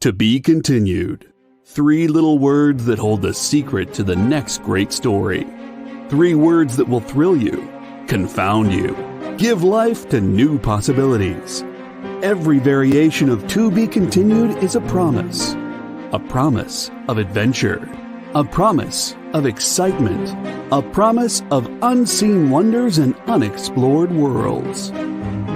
To be continued. 3 little words that hold the secret to the next great story. 3 words that will thrill you, confound you, give life to new possibilities. Every variation of To Be Continued is a promise of adventure, a promise of excitement, a promise of unseen wonders and unexplored worlds.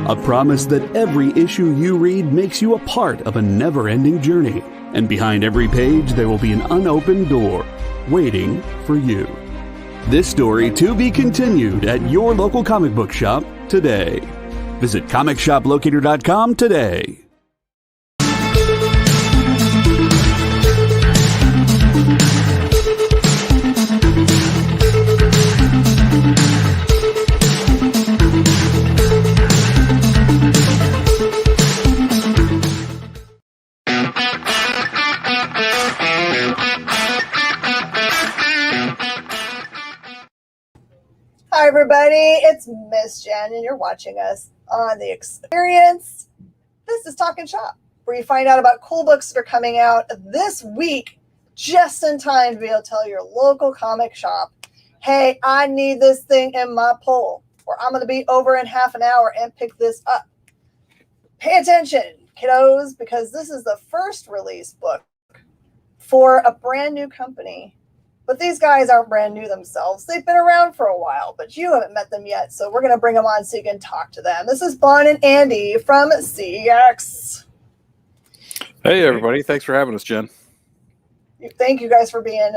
A promise that every issue you read makes you a part of a never-ending journey, and behind every page there will be an unopened door waiting for you. This story to be continued at your local comic book shop today. Visit comicshoplocator.com today. Hi everybody, it's Miss Jen and you're watching us on The Experience. This is Talkin' Shop, where you find out about cool books that are coming out this week just in time to be able to tell your local comic shop, hey, I need this thing in my pull, or I'm going to be over in half an hour and pick this up. Pay attention, kiddos, because this is the first release book for a brand new company. But these guys aren't brand new themselves. They've been around for a while, but you haven't met them yet. So we're going to bring them on so you can talk to them. This is Bon and Andy from CX. Hey, everybody. Thanks for having us, Jen. Thank you guys for being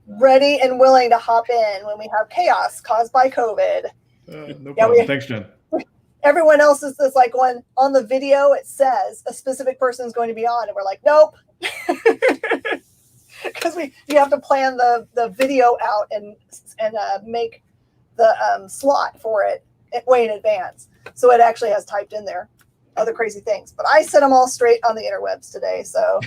ready and willing to hop in when we have chaos caused by COVID. No problem. Thanks, Jen. Everyone else is like going on the video. It says a specific person is going to be on. And we're like, nope. Because you have to plan the video out and make the slot for it way in advance. So it actually has typed in there other crazy things. But I set them all straight on the interwebs today. So,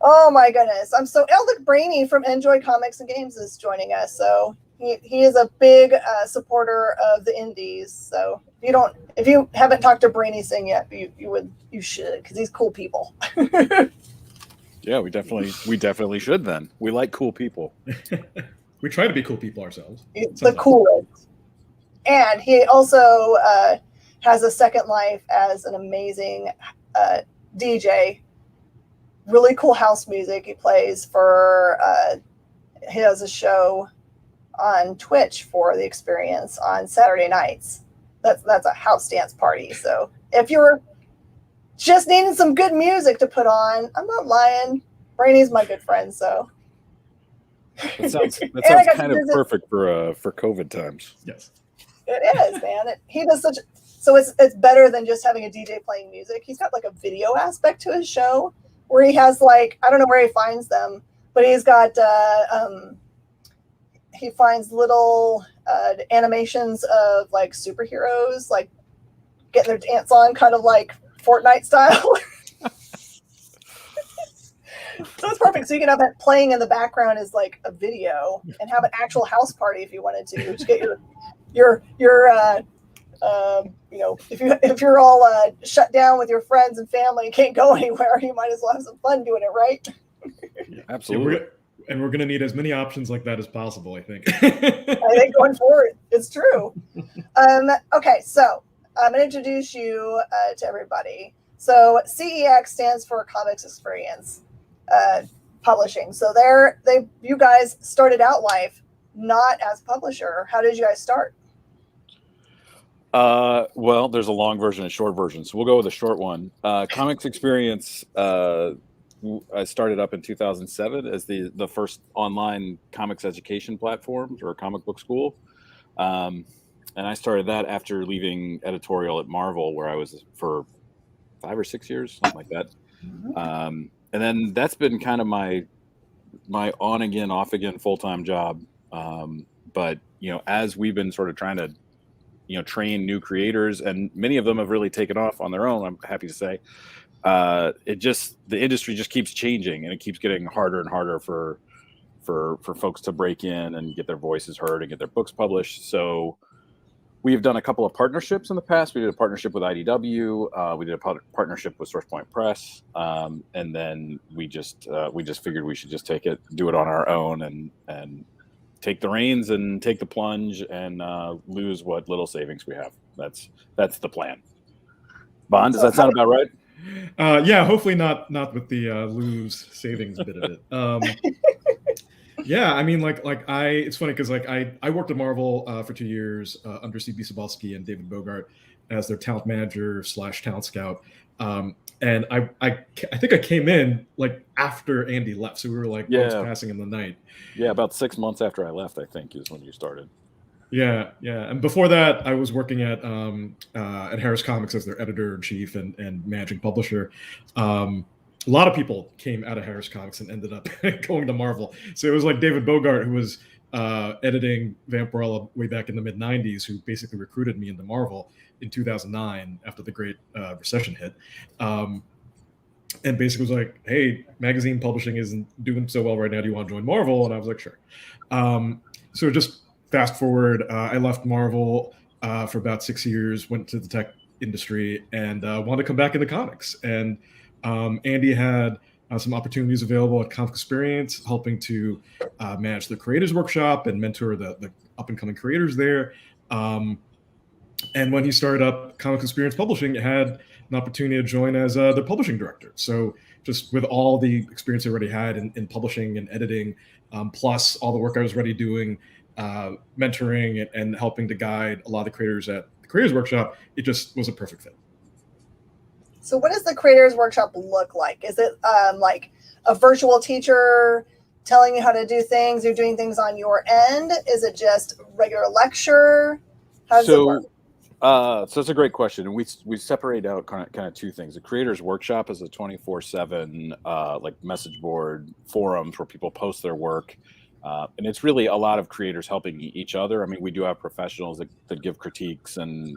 oh my goodness. Eldrick Brainy from Enjoy Comics and Games is joining us. So he is a big supporter of the indies. So if you haven't talked to Brainy Singh yet, you should, because he's cool people. Yeah, we definitely should then. We like cool people. We try to be cool people ourselves. The coolest. And he also has a second life as an amazing DJ. Really cool house music. He plays for, he has a show on Twitch for The Experience on Saturday nights. That's a house dance party. So if you're just needing some good music to put on, I'm not lying. Brainy's my good friend, so that sounds kind of perfect for COVID times. Yes, it is, man. He does so it's better than just having a DJ playing music. He's got like a video aspect to his show where he has I don't know where he finds them, but he's got he finds little animations of like superheroes like getting their dance on, kind of like Fortnite style. So it's perfect. So you can have it playing in the background as like a video and have an actual house party if you wanted to. Just get your if you're all shut down with your friends and family and can't go anywhere, you might as well have some fun doing it, right? Yeah, absolutely. And we're going to need as many options like that as possible, I think. I think going forward, it's true. Okay, so I'm going to introduce you to everybody. So CEX stands for Comics Experience Publishing. So you guys started out life not as publisher. How did you guys start? Well, there's a long version and short version. So we'll go with a short one. Comics Experience, I started up in 2007 as the first online comics education platform or comic book school. And I started that after leaving editorial at Marvel, where I was for 5 or 6 years, something like that. Mm-hmm. And then that's been kind of my on again, off again full-time job. But as we've been sort of trying to train new creators, and many of them have really taken off on their own, I'm happy to say. The industry just keeps changing, and it keeps getting harder and harder for folks to break in and get their voices heard and get their books published. So We've done a couple of partnerships in the past. We did a partnership with IDW. We did a partnership with SourcePoint Press, and then we just figured we should just do it on our own, and take the reins and take the plunge and lose what little savings we have. That's the plan. Bond, does that sound about right? Yeah, hopefully not with the lose savings bit of it. Yeah, I mean, it's funny because I worked at Marvel for 2 years under CB Cebulski and David Bogart as their talent manager / talent scout. And I think I came in like after Andy left, so we were like both passing in the night. Yeah, about 6 months after I left, I think, is when you started. Yeah. And before that, I was working at Harris Comics as their editor-in-chief and managing publisher. A lot of people came out of Harris Comics and ended up going to Marvel. So it was like David Bogart, who was editing Vampirella way back in the mid-'90s, who basically recruited me into Marvel in 2009 after the Great Recession hit. And basically was like, hey, magazine publishing isn't doing so well right now. Do you want to join Marvel? And I was like, sure. So just fast forward, I left Marvel for about 6 years, went to the tech industry, and wanted to come back into comics. And Andy had some opportunities available at Comic Experience, helping to manage the creators workshop and mentor the up-and-coming creators there. And when he started up Comic Experience Publishing, it had an opportunity to join as the publishing director. So just with all the experience I already had in publishing and editing, plus all the work I was already doing, mentoring and helping to guide a lot of the creators at the Creators Workshop, it just was a perfect fit. So what does the Creators Workshop look like? Is it like a virtual teacher telling you how to do things? You're doing things on your end? Is it just regular lecture? How does it work? So that's a great question. And we separate out kind of two things. The Creators Workshop is a 24/7 like message board forums where people post their work. And it's really a lot of creators helping each other. I mean, we do have professionals that give critiques and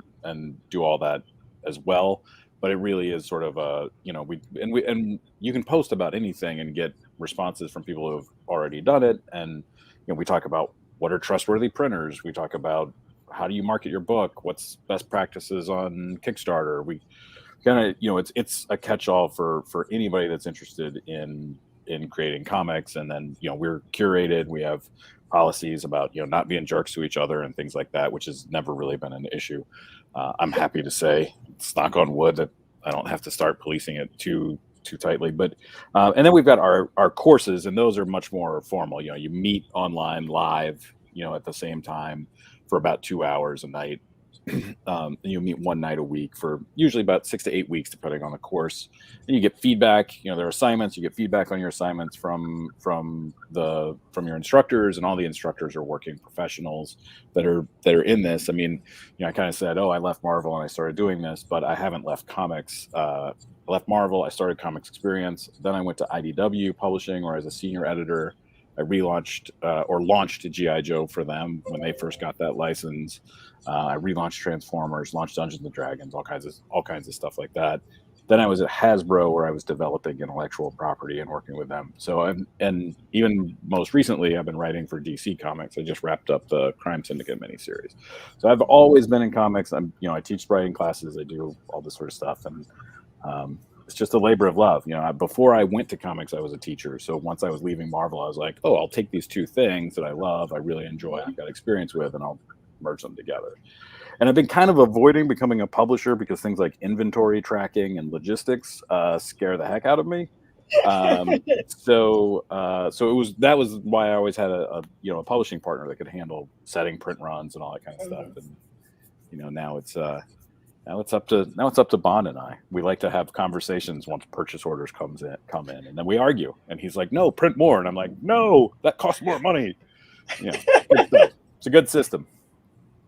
do all that as well. But it really is sort of a, and you can post about anything and get responses from people who have already done it. And, we talk about what are trustworthy printers. We talk about how do you market your book? What's best practices on Kickstarter? We kind of, it's a catch-all for anybody that's interested in creating comics. And then, we're curated. We have policies about, not being jerks to each other and things like that, which has never really been an issue. I'm happy to say, knock on wood, that I don't have to start policing it too tightly. But and then we've got our courses, and those are much more formal. You meet online live, at the same time for about 2 hours a night. And you meet one night a week for usually about 6 to 8 weeks, depending on the course. And you get feedback. There are assignments. You get feedback on your assignments from your instructors, and all the instructors are working professionals that are in this. I mean, I kind of said, I left Marvel and I started doing this, but I haven't left comics. I left Marvel. I started Comics Experience. Then I went to IDW Publishing, where I was a senior editor. I relaunched or launched G.I. Joe for them when they first got that license. I relaunched Transformers, launched Dungeons and Dragons, all kinds of stuff like that. Then I was at Hasbro, where I was developing intellectual property and working with them. So and even most recently, I've been writing for DC Comics. I just wrapped up the Crime Syndicate miniseries. So I've always been in comics. I teach writing classes. I do all this sort of stuff, and it's just a labor of love. Before I went to comics, I was a teacher. So once I was leaving Marvel, I was like, I'll take these two things that I love, I really enjoy, I've got experience with, and I'll merge them together. And I've been kind of avoiding becoming a publisher because things like inventory tracking and logistics scare the heck out of me. So that was why I always had a publishing partner that could handle setting print runs and all that kind of stuff. And now it's up to Bond and I. We like to have conversations once purchase orders come in, and then we argue. And he's like, "No, print more," and I'm like, "No, that costs more money." It's a good system.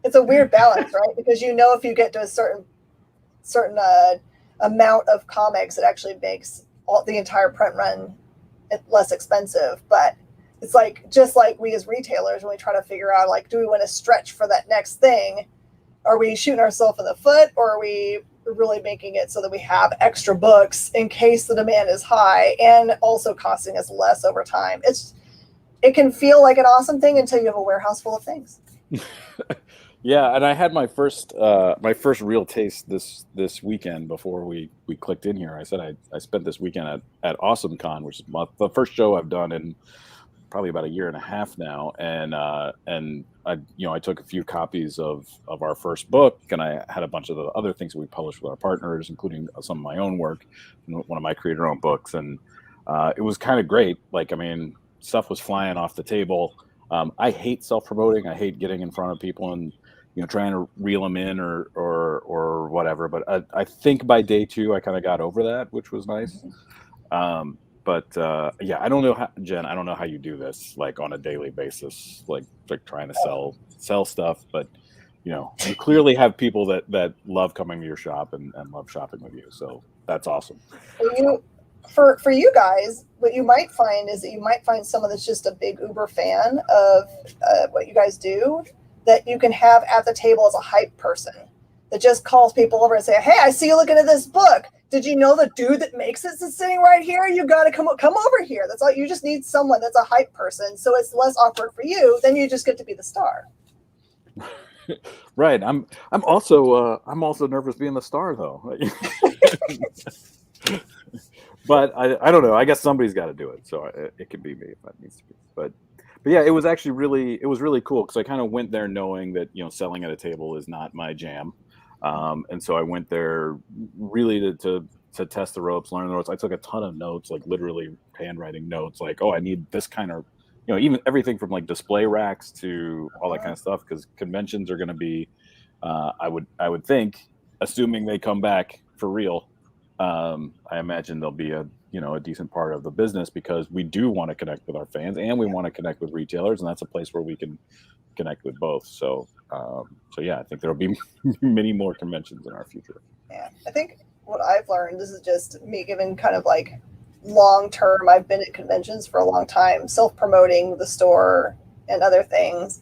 It's a weird balance, right? Because if you get to a certain amount of comics, it actually makes the entire print run less expensive. But it's just like we as retailers, when we try to figure out do we want to stretch for that next thing? Are we shooting ourselves in the foot, or are we really making it so that we have extra books in case the demand is high and also costing us less over time? It can feel like an awesome thing until you have a warehouse full of things. Yeah, and I had my first real taste this weekend before we clicked in here. I said I spent this weekend at AwesomeCon, which is the first show I've done in probably about a year and a half now, and I took a few copies of our first book, and I had a bunch of the other things that we published with our partners, including some of my own work, one of my creator-owned books, and it was kind of great. Like, I mean, stuff was flying off the table. I hate self-promoting. I hate getting in front of people and trying to reel them in or whatever. But I think by day 2, I kind of got over that, which was nice. But yeah, I don't know how, Jen, I don't know how you do this like on a daily basis, like trying to sell stuff. But you clearly have people that love coming to your shop and love shopping with you. So that's awesome. For you guys, what you might find is that you might find someone that's just a big Uber fan of what you guys do, that you can have at the table as a hype person that just calls people over and say, "Hey, I see you looking at this book. Did you know the dude that makes it is sitting right here? You got to come over here." That's all. You just need someone that's a hype person, so it's less awkward for you. Then you just get to be the star. Right. I'm also nervous being the star though. But I don't know. I guess somebody's got to do it, so it could be me if that needs to be. But yeah, it was actually really cool because I kind of went there knowing that selling at a table is not my jam. And so I went there really to test the ropes, learn the ropes. I took a ton of notes, like literally handwriting notes, like, oh, I need this kind of, even everything from like display racks to all that kind of stuff, because conventions are going to be, I would think, assuming they come back for real, I imagine they'll be a decent part of the business, because we do want to connect with our fans and we want to connect with retailers, and that's a place where we can connect with both. So yeah, I think there'll be many more conventions in our future. Yeah, I think what I've learned, this is just me giving kind of like long term, I've been at conventions for a long time, self-promoting the store and other things,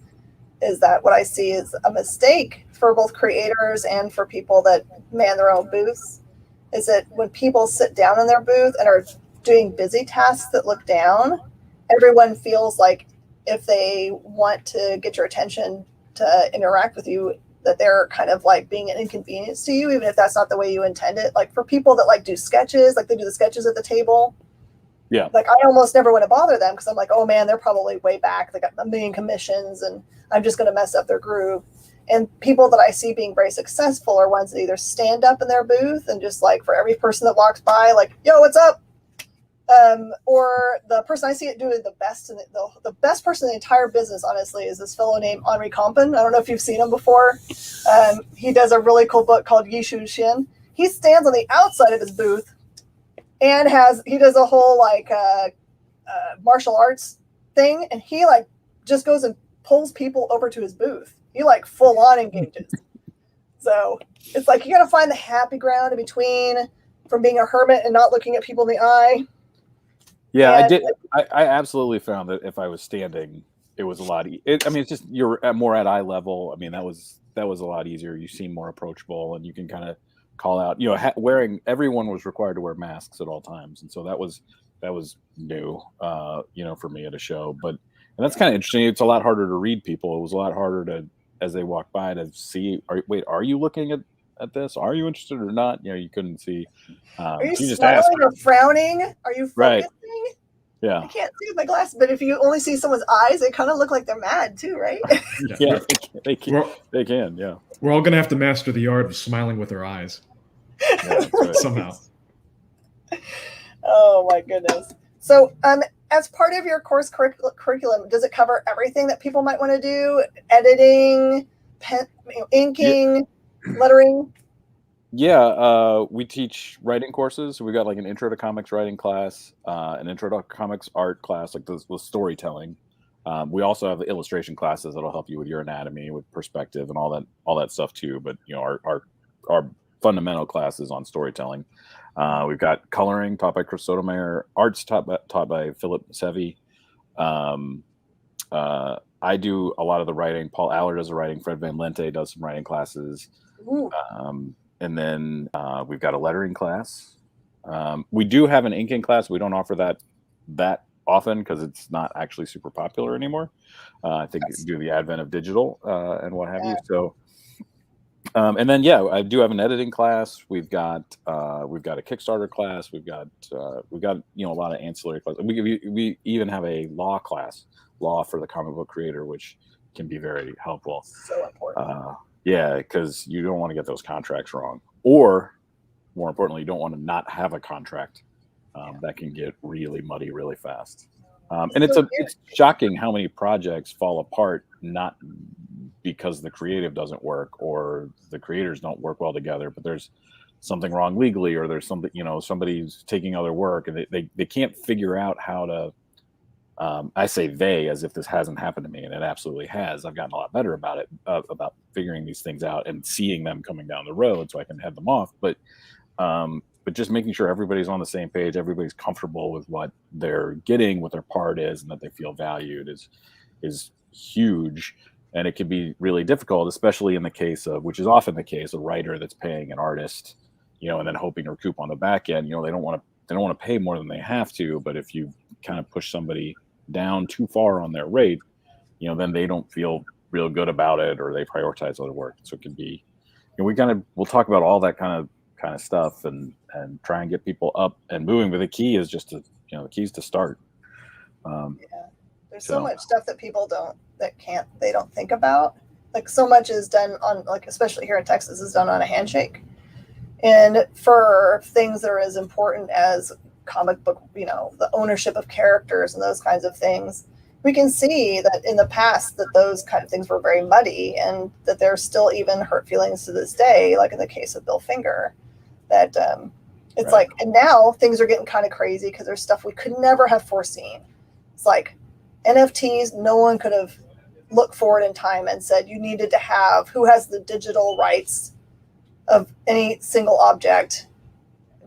is that what I see is a mistake for both creators and for people that man their own booths, is that when people sit down in their booth and are doing busy tasks that look down, everyone feels like if they want to get your attention to interact with you, that they're kind of like being an inconvenience to you, even if that's not the way you intend it. Like for people that like do sketches, like they do the sketches at the table. Yeah. Like I almost never want to bother them because I'm like, oh man, they're probably way back. They got a million commissions and I'm just going to mess up their groove. And people that I see being very successful are ones that either stand up in their booth and just like for every person that walks by, like, yo, what's up? Or the person I see it doing the best, and the best person in the entire business, honestly, is this fellow named Henri Compen. I don't know if you've seen him before. He does a really cool book called Yishu Shin. He stands on the outside of his booth and he does a whole like martial arts thing, and he like just goes and pulls people over to his booth. He like full on engages. So it's like you got to find the happy ground in between, from being a hermit and not looking at people in the eye. Yeah, I did. I absolutely found that if I was standing, it was a lot. It's just you're more at eye level. I mean, that was a lot easier. You seem more approachable, and you can kind of call out. Everyone was required to wear masks at all times, and so that was new. For me at a show, and that's kind of interesting. It's a lot harder to read people. It was a lot harder to, as they walk by, to see. Are you looking at this? Are you interested or not? You couldn't see. Are you just smiling or frowning? Are you focusing? Right. Yeah. I can't see with my glasses, but if you only see someone's eyes, they kind of look like they're mad too, right? Yeah, they can. Yeah. We're all gonna have to master the art of smiling with our eyes. Yeah, that's right. Somehow. Oh my goodness. So, as part of your course curriculum, does it cover everything that people might want to do? Editing, inking, lettering? Yeah, we teach writing courses. We got like an intro to comics writing class, an intro to comics art class, like this with storytelling. We also have the illustration classes that'll help you with your anatomy, with perspective, and all that stuff too. But our fundamental classes on storytelling. We've got coloring taught by Chris Sotomayor, arts taught by Philip Sevi. I do a lot of the writing. Paul Aller does the writing. Fred Van Lente does some writing classes. And then we've got a lettering class. We do have an inking class. We don't offer that often because it's not actually super popular anymore. I think due to the advent of digital and what have you. So, and then I do have an editing class. We've got a Kickstarter class. We've got a lot of ancillary classes. We even have a law class, law for the comic book creator, which can be very helpful. So important. Because you don't want to get those contracts wrong, or more importantly, you don't want to not have a contract. That can get really muddy really fast. And it's shocking how many projects fall apart, not because the creative doesn't work or the creators don't work well together, but there's something wrong legally, or there's something, somebody's taking other work and they can't figure out how to, I say they as if this hasn't happened to me, and it absolutely has. I've gotten a lot better about it, about figuring these things out and seeing them coming down the road so I can head them off. But just making sure everybody's on the same page, everybody's comfortable with what they're getting, what their part is, and that they feel valued is huge. And it can be really difficult, especially in the case of, which is often the case, a writer that's paying an artist, and then hoping to recoup on the back end. They don't want to pay more than they have to. But if you kind of push somebody down too far on their rate, then they don't feel real good about it, or they prioritize other work. So it can be, we'll talk about all that kind of stuff and try and get people up and moving. But the key is just to, the key is to start. There's so much stuff that people they don't think about. Like, so much is done on, like, especially here in Texas, is done on a handshake. And for things that are as important as comic book, the ownership of characters and those kinds of things, we can see that in the past that those kind of things were very muddy, and that there's still even hurt feelings to this day, like in the case of Bill Finger, that it's right. Like, and now things are getting kind of crazy because there's stuff we could never have foreseen. It's like NFTs, no one could have looked forward in time and said you needed to have who has the digital rights of any single object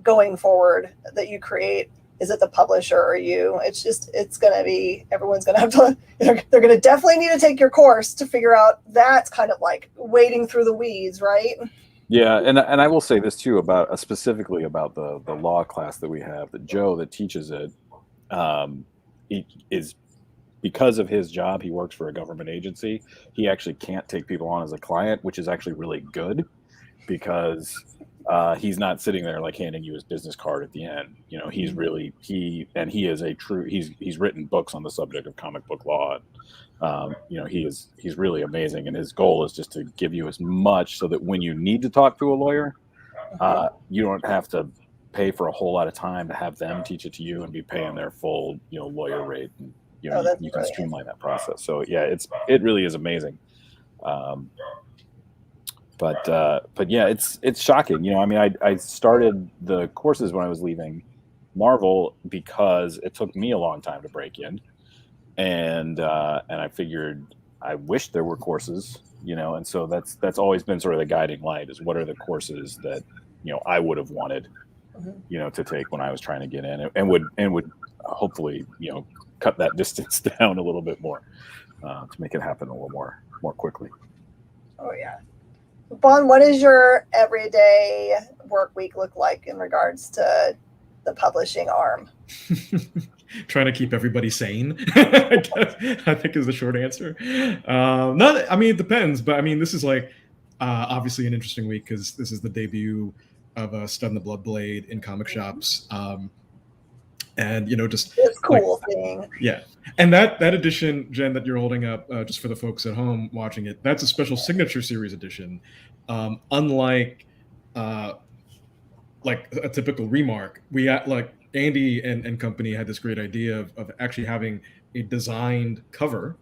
going forward that you create. Is it the publisher or you? It's going to be, everyone's going to have to, they're going to definitely need to take your course to figure out. That's kind of like wading through the weeds, right? Yeah. And I will say this too, about specifically about the law class that we have, that Joe that teaches it, he is, because of his job, he works for a government agency. He actually can't take people on as a client, which is actually really good, because he's not sitting there like handing you his business card at the end. He's really, he is a true, he's written books on the subject of comic book law. He's really amazing. And his goal is just to give you as much so that when you need to talk to a lawyer, you don't have to pay for a whole lot of time to have them teach it to you and be paying their full, lawyer rate. And, you can streamline that process. So yeah, it really is amazing. But yeah, it's shocking. I started the courses when I was leaving Marvel because it took me a long time to break in, and I figured I wish there were courses, and so that's always been sort of the guiding light, is what are the courses that I would have wanted, to take when I was trying to get in, and would hopefully cut that distance down a little bit more to make it happen a little more quickly. Oh yeah. Bon, what does your everyday work week look like in regards to the publishing arm? Trying to keep everybody sane, I think is the short answer. It depends, but this is like obviously an interesting week because this is the debut of Stud and the Blood Blade in comic shops. And just it's cool thing. Yeah. And that edition, Jen, that you're holding up, just for the folks at home watching it, that's a special signature series edition. Unlike like a typical Remark, we like Andy and company had this great idea of actually having a designed cover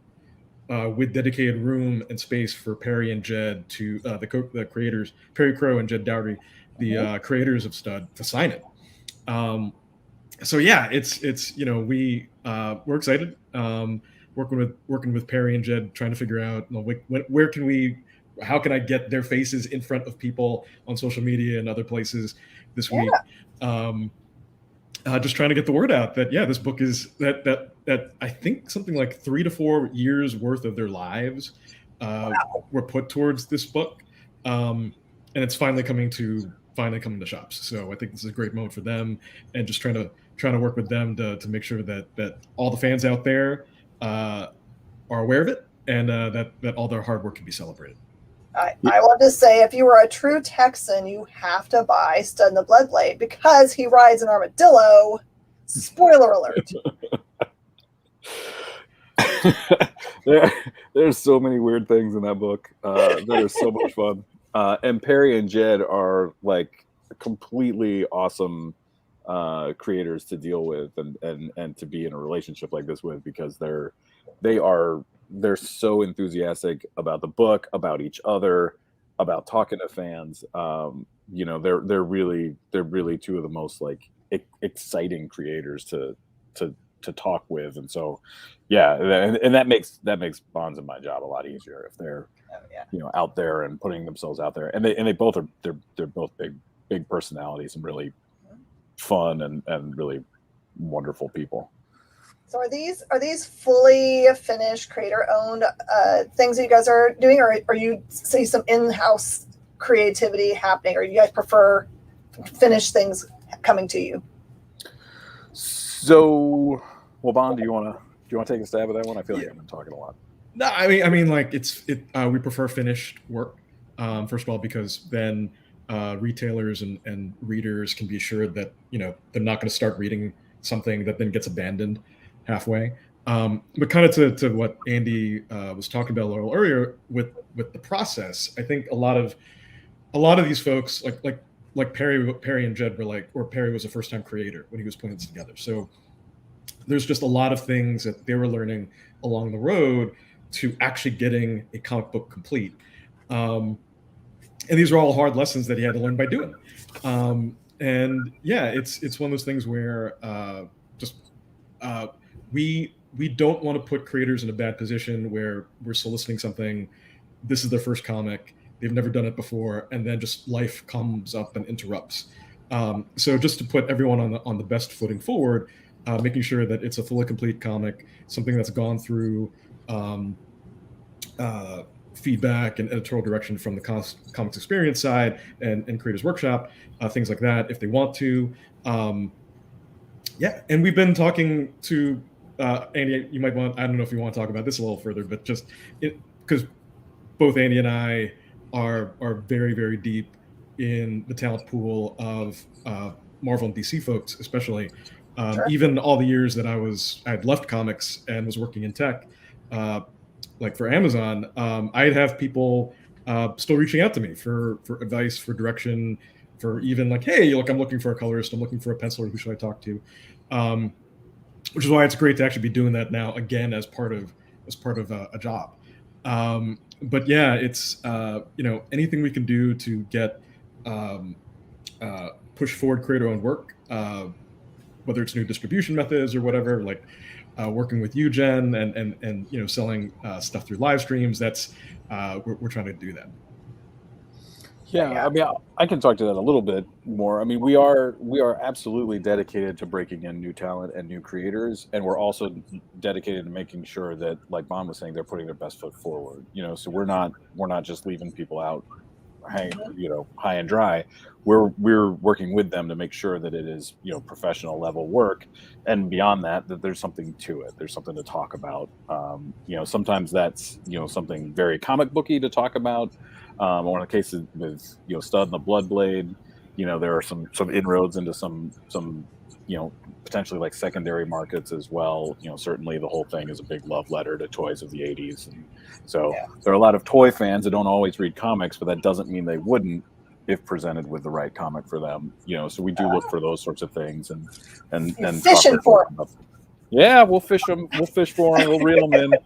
with dedicated room and space for Perry and Jed to the creators, Perry Crow and Jed Dowdy, the creators of Stud, to sign it. So yeah, it's we're excited working with Perry and Jed, trying to figure out how can I get their faces in front of people on social media and other places this week. Just trying to get the word out that this book is that I think something like 3 to 4 years worth of their lives were put towards this book, and it's finally coming to shops. So I think this is a great moment for them, and just trying to trying to work with them to make sure that all the fans out there are aware of it, and that all their hard work can be celebrated. I want to say, if you are a true Texan, you have to buy Stud and the Bloodblade because he rides an armadillo. Spoiler alert. There's so many weird things in that book. That is so much fun. And Perry and Jed are like completely awesome creators to deal with and to be in a relationship like this with, because they're so enthusiastic about the book, about each other, about talking to fans. They're really two of the most like exciting creators to talk with, and so and that makes Bonds and my job a lot easier if they're out there and putting themselves out there, and they both are they're both big personalities and really fun and really wonderful people. So are these fully finished creator-owned things that you guys are doing, or are you see some in-house creativity happening, or you guys prefer finished things coming to you? So, well, Bond, do you want to take a stab at that one? I feel like I've been talking a lot. No, I mean, like we prefer finished work. First of all, because then retailers and readers can be assured that they're not going to start reading something that then gets abandoned halfway. But kind of to what Andy was talking about a little earlier with the process, I think a lot of these folks like Perry and Jed were like, or Perry was a first-time creator when he was putting this together. So there's just a lot of things that they were learning along the road to actually getting a comic book complete. And these are all hard lessons that he had to learn by doing. And yeah, it's one of those things where we don't want to put creators in a bad position where we're soliciting something. This is their first comic. They've never done it before, and then just life comes up and interrupts. So just to put everyone on the best footing forward, making sure that it's a fully complete comic, something that's gone through feedback and editorial direction from the comics experience side and creators workshop, things like that, if they want to. And we've been talking to Andy. You might want, I don't know if you want to talk about this a little further, but just because both Andy and I are very, very deep in the talent pool of Marvel and DC folks, especially. Sure. Even all the years that I had left comics and was working in tech, like for Amazon, I'd have people still reaching out to me for advice, for direction, for even like, hey, look, I'm looking for a colorist, I'm looking for a penciler, who should I talk to? Which is why it's great to actually be doing that now again as part of a job. But yeah, it's anything we can do to get push forward creator-owned work, whether it's new distribution methods or whatever, like working with you, Jen, and selling stuff through live streams. That's we're trying to do that. Yeah, I mean, I can talk to that a little bit more. I mean, we are absolutely dedicated to breaking in new talent and new creators, and we're also dedicated to making sure that, like Bond was saying, they're putting their best foot forward. So we're not just leaving people out high and dry. We're working with them to make sure that it is professional level work, and beyond that there's something to it. There's something to talk about. Sometimes that's something very comic booky to talk about. Or in the case with Stud and the Bloodblade, there are some inroads into some potentially like secondary markets as well. Certainly the whole thing is a big love letter to toys of the 80s, and so there are a lot of toy fans that don't always read comics, but that doesn't mean they wouldn't if presented with the right comic for them. So we do look for those sorts of things and fishing for them. Yeah, we'll fish them. We'll fish for them. We'll reel them in.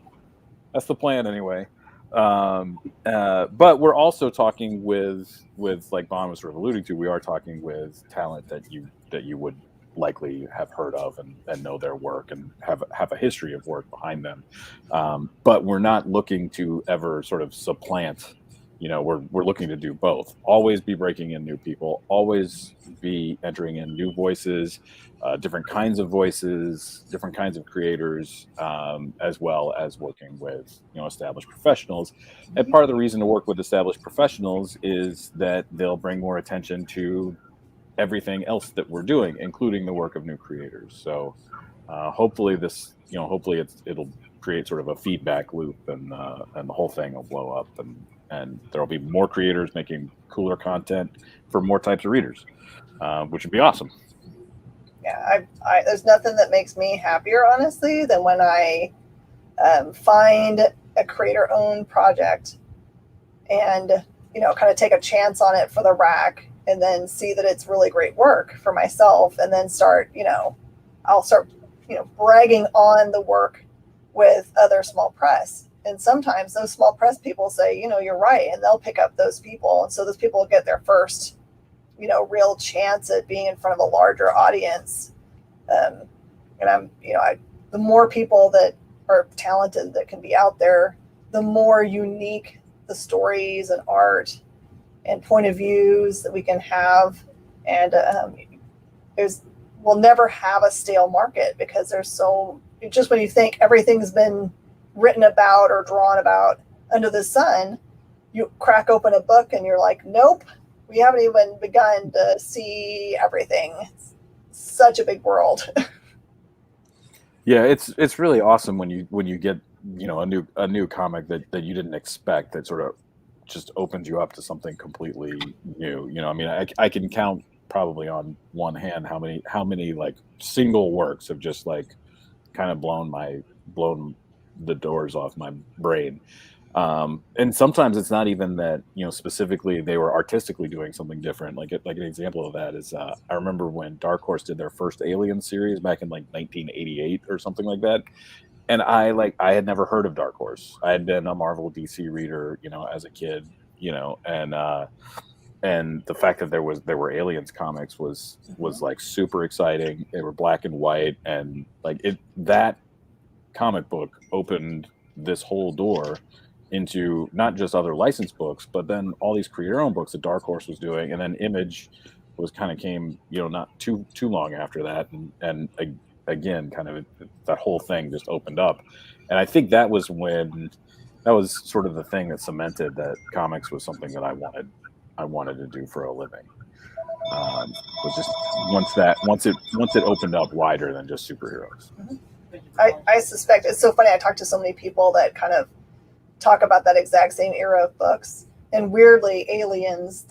That's the plan anyway. But we're also talking with like Bond was sort of alluding to, we are talking with talent that you would likely have heard of and know their work and have a history of work behind them. But we're not looking to ever sort of supplant. We're looking to do both. Always be breaking in new people. Always be entering in new voices, different kinds of voices, different kinds of creators, as well as working with established professionals. And part of the reason to work with established professionals is that they'll bring more attention to everything else that we're doing, including the work of new creators. So hopefully it'll create sort of a feedback loop, and the whole thing will blow up, and there'll be more creators making cooler content for more types of readers, which would be awesome. Yeah, I there's nothing that makes me happier, honestly, than when I find a creator-owned project and, kind of take a chance on it for the rack, and then see that it's really great work for myself, and then I'll start, bragging on the work with other small press. And sometimes those small press people say, you're right, and they'll pick up those people. And so those people get their first, real chance at being in front of a larger audience. And the more people that are talented that can be out there, the more unique the stories and art and point of views that we can have. And we'll never have a stale market, because just when you think everything's been written about or drawn about under the sun, you crack open a book and you're like, nope, we haven't even begun to see everything. It's such a big world. Yeah, it's really awesome when you get a new comic that you didn't expect, that sort of just opens you up to something completely new. I mean, I can count probably on one hand how many like single works have just like kind of blown the doors off my brain. And sometimes it's not even that, specifically they were artistically doing something different. Like an example of that is, I remember when Dark Horse did their first Alien series back in like 1988 or something like that. And I had never heard of Dark Horse. I had been a Marvel DC reader, as a kid, and the fact that there were Aliens comics was like super exciting. They were black and white, and like that comic book opened this whole door into not just other licensed books, but then all these creator-owned books that Dark Horse was doing, and then Image came not too long after that, and again, kind of that whole thing just opened up. And I think that was sort of the thing that cemented that comics was something that I wanted to do for a living. Was just once it opened up wider than just superheroes. I suspect it's so funny. I talked to so many people that kind of talk about that exact same era of books, and weirdly, Aliens,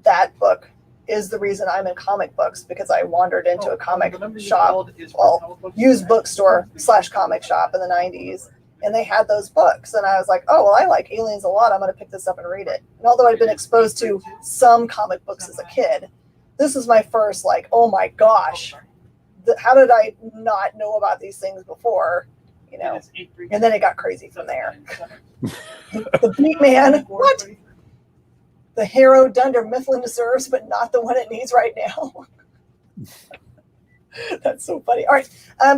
that book is the reason I'm in comic books, because I wandered into a comic shop, used bookstore / comic shop in the 90s, and they had those books, and I was like, oh, well, I like Aliens a lot, I'm going to pick this up and read it. And although I'd been exposed to some comic books as a kid, this is my first, like, oh my gosh, how did I not know about these things before? And then it got crazy from there. The Beat Man, what? The hero Dunder Mifflin deserves, but not the one it needs right now. That's so funny. All right.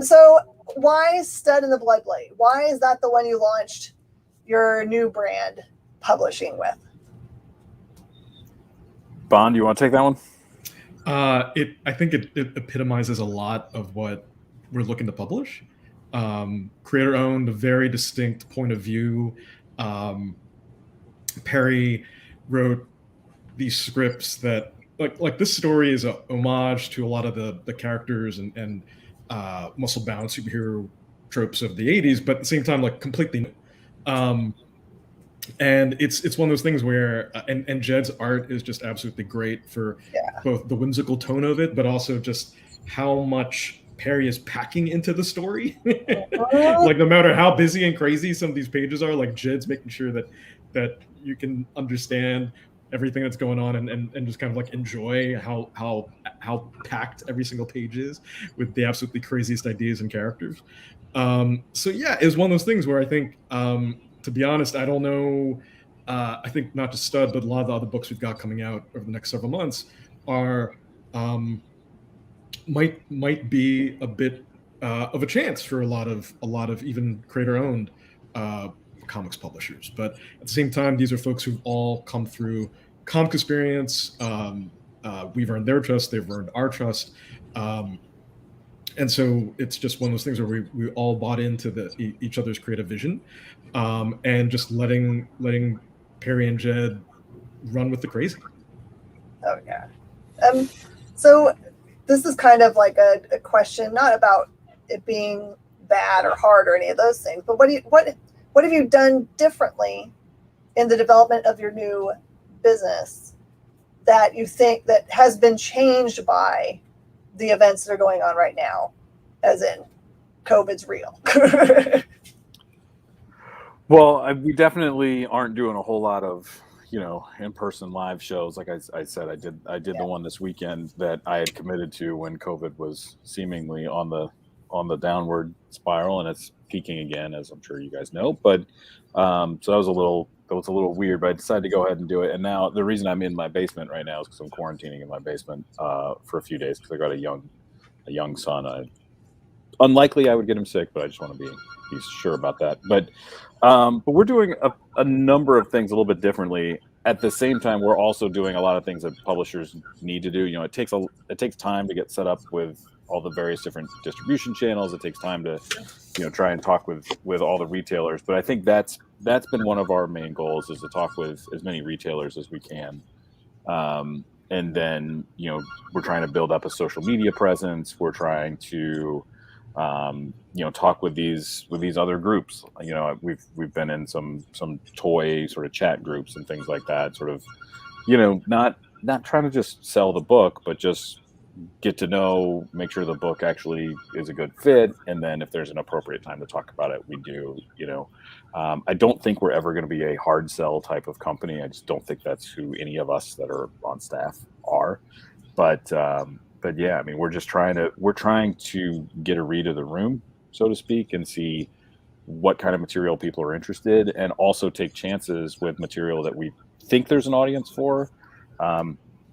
So why Stud and the Bloodblade? Why is that the one you launched your new brand publishing with? Bond, you want to take that one? I think it epitomizes a lot of what we're looking to publish. Creator owned, a very distinct point of view. Perry wrote these scripts that like this story is a homage to a lot of the characters and muscle bound superhero tropes of the 80s, but at the same time, like completely new. And it's one of those things where and Jed's art is just absolutely great for both the whimsical tone of it, but also just how much Perry is packing into the story. Like no matter how busy and crazy some of these pages are, like Jed's making sure that you can understand everything that's going on and just kind of like enjoy how packed every single page is with the absolutely craziest ideas and characters. So yeah, it was one of those things where I think, to be honest, I don't know. I think not just Stud, but a lot of the other books we've got coming out over the next several months are might be a bit of a chance for a lot of even creator-owned comics publishers. But at the same time, these are folks who've all come through comic experience. We've earned their trust; they've earned our trust. And so it's just one of those things where we all bought into each other's creative vision, and just letting Perry and Jed run with the crazy. Oh yeah. So this is kind of like a question, not about it being bad or hard or any of those things, but what have you done differently in the development of your new business that you think that has been changed by the events that are going on right now, as in COVID's real? Well, we definitely aren't doing a whole lot of, in-person live shows. Like I said, I did the one this weekend that I had committed to when COVID was seemingly on the downward spiral, and it's peaking again, as I'm sure you guys know. But so that was a little weird, but I decided to go ahead and do it. And now the reason I'm in my basement right now is because I'm quarantining in my basement for a few days because I got a young son. Unlikely I would get him sick, but I just want to be sure about that. But we're doing a number of things a little bit differently. At the same time, we're also doing a lot of things that publishers need to do. It takes time to get set up with all the various different distribution channels. It takes time to try and talk with all the retailers. But I think that's been one of our main goals, is to talk with as many retailers as we can. And then we're trying to build up a social media presence. We're trying to talk with these other groups. We've been in some toy sort of chat groups and things like that, sort of, not trying to just sell the book, but just get to know, make sure the book actually is a good fit. And then if there's an appropriate time to talk about it, we do. I don't think we're ever going to be a hard sell type of company. I just don't think that's who any of us that are on staff are. But yeah, I mean, we're trying to get a read of the room, so to speak, and see what kind of material people are interested, and also take chances with material that we think there's an audience for.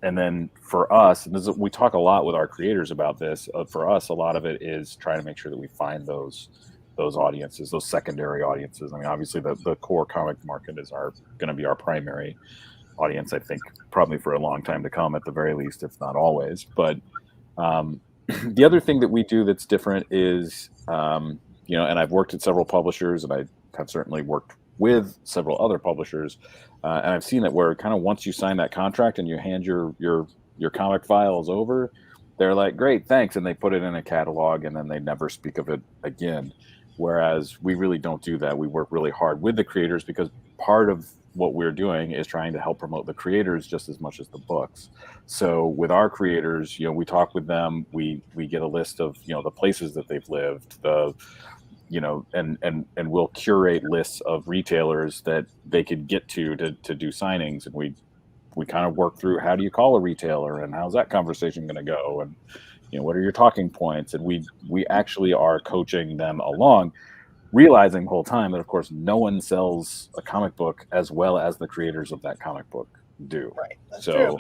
And then for us, we talk a lot with our creators about this. For us, a lot of it is trying to make sure that we find those audiences, those secondary audiences. I mean, obviously the core comic market is going to be our primary audience, I think, probably for a long time to come, at the very least, if not always. But the other thing that we do that's different is, and I've worked at several publishers, and I have certainly worked with several other publishers, and I've seen that where kind of once you sign that contract and you hand your comic files over, they're like, great, thanks, and they put it in a catalog, and then they never speak of it again. Whereas we really don't do that. We work really hard with the creators, because part of what we're doing is trying to help promote the creators just as much as the books. So with our creators, we talk with them, we get a list of, the places that they've lived, and we'll curate lists of retailers that they could get to do signings. And we kind of work through, how do you call a retailer, and how's that conversation going to go? And, what are your talking points? And we actually are coaching them along, realizing the whole time that, of course, no one sells a comic book as well as the creators of that comic book do. Right. That's true.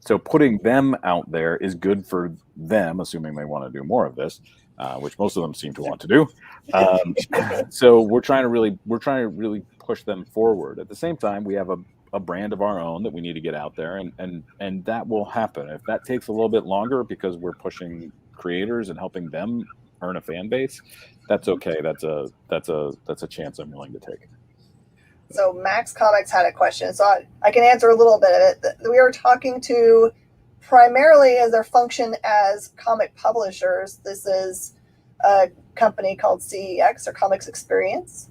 So putting them out there is good for them, assuming they want to do more of this, which most of them seem to want to do. So we're trying to really push them forward. At the same time, we have a brand of our own that we need to get out there, and that will happen. If that takes a little bit longer because we're pushing creators and helping them earn a fan base, that's okay. That's a chance I'm willing to take. So Max Comics had a question, so I can answer a little bit of it. We are talking to, primarily as their function as comic publishers. This is a company called CEX, or Comics Experience.